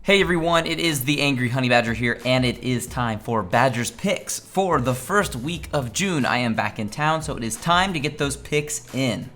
Hey everyone, it is the Angry Honey Badger here, and it is time for Badger's Picks for the first week of June. I am back in town, so it is time to get those picks in.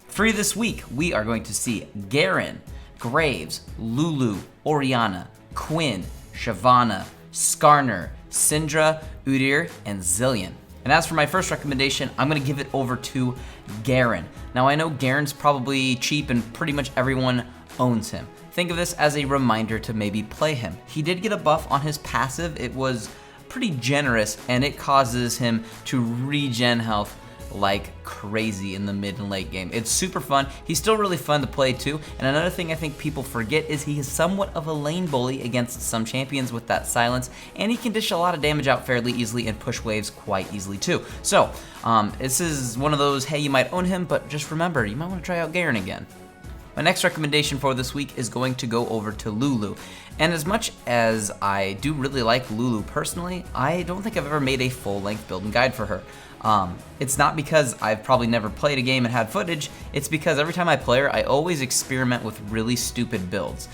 For this week, we are going to see Garen, Graves, Lulu, Oriana, Quinn, Shyvana, Skarner, Syndra, Udyr, and Zillion. And as for my first recommendation, I'm going to give it over to Garen. Now I know Garen's probably cheap and pretty much everyone owns him. Think of this as a reminder to maybe play him. He did get a buff on his passive. It was pretty generous, and it causes him to regen health like crazy in the mid and late game. It's super fun. He's still really fun to play too. And another thing I think people forget is he is somewhat of a lane bully against some champions with that silence, and he can dish a lot of damage out fairly easily and push waves quite easily too. So this is one of those, hey, you might own him, but just remember, you might want to try out Garen again. My next recommendation for this week is going to go over to Lulu. And as much as I do really like Lulu personally, I don't think I've ever made a full-length build and guide for her. It's not because I've probably never played a game and had footage, it's because every time I play her, I always experiment with really stupid builds.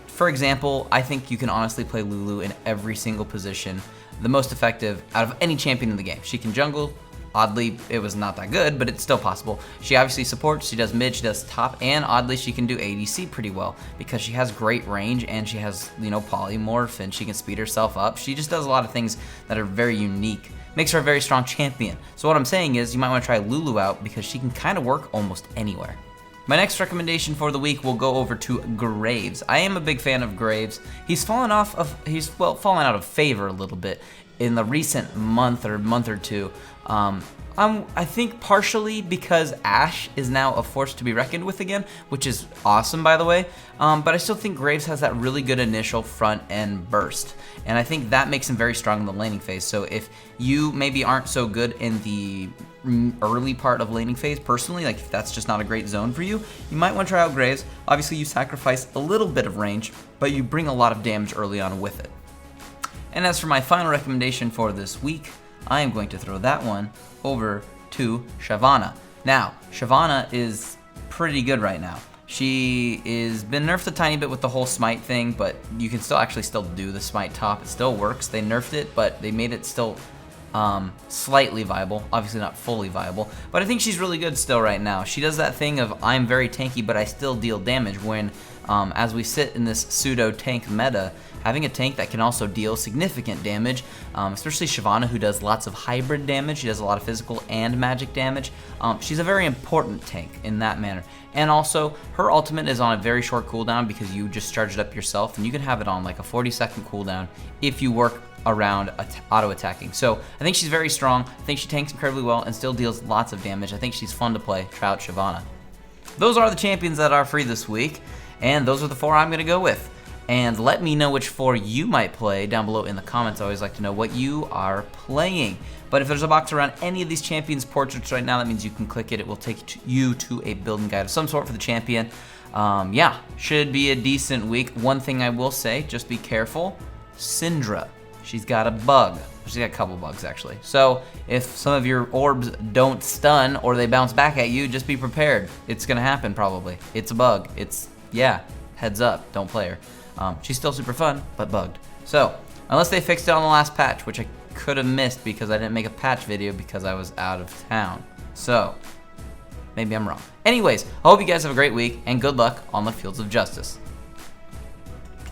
For example, I think you can honestly play Lulu in every single position, the most effective out of any champion in the game. She can jungle. Oddly, it was not that good, but it's still possible. She obviously supports, she does mid, she does top, and oddly she can do ADC pretty well because she has great range and she has, polymorph and she can speed herself up. She just does a lot of things that are very unique. Makes her a very strong champion. So what I'm saying is you might want to try Lulu out because she can kind of work almost anywhere. My next recommendation for the week will go over to Graves. I am a big fan of Graves. He's fallen out of favor a little bit in the recent month or two. I think partially because Ashe is now a force to be reckoned with again, which is awesome, by the way. But I still think Graves has that really good initial front end burst, and I think that makes him very strong in the laning phase. So if you maybe aren't so good in the early part of laning phase personally, like if that's just not a great zone for you, you might want to try out Graves. Obviously, you sacrifice a little bit of range, but you bring a lot of damage early on with it. And as for my final recommendation for this week, I am going to throw that one over to Shyvana. Now, Shyvana is pretty good right now. She is been nerfed a tiny bit with the whole smite thing, but you can still do the smite top. It still works. They nerfed it, but they made it still slightly viable. Obviously not fully viable, but I think she's really good still right now. She does that thing of I'm very tanky, but I still deal damage when, as we sit in this pseudo tank meta, having a tank that can also deal significant damage, especially Shyvana, who does lots of hybrid damage. She does a lot of physical and magic damage. She's a very important tank in that manner. And also, her ultimate is on a very short cooldown because you just charge it up yourself, and you can have it on like a 40-second cooldown if you work around auto-attacking. So I think she's very strong. I think she tanks incredibly well and still deals lots of damage. I think she's fun to play. Try out Shyvana. Those are the champions that are free this week, and those are the 4 I'm going to go with. And let me know which 4 you might play down below in the comments. I always like to know what you are playing. But if there's a box around any of these champions' portraits right now, that means you can click it. It will take you to a building guide of some sort for the champion. Yeah, should be a decent week. One thing I will say, just be careful. Syndra, she's got a bug. She's got a couple bugs, actually. So if some of your orbs don't stun or they bounce back at you, just be prepared. It's going to happen, probably. It's a bug. Heads up. Don't play her. She's still super fun, but bugged. So, unless they fixed it on the last patch, which I could have missed because I didn't make a patch video because I was out of town. So, maybe I'm wrong. Anyways, I hope you guys have a great week, and good luck on the fields of justice.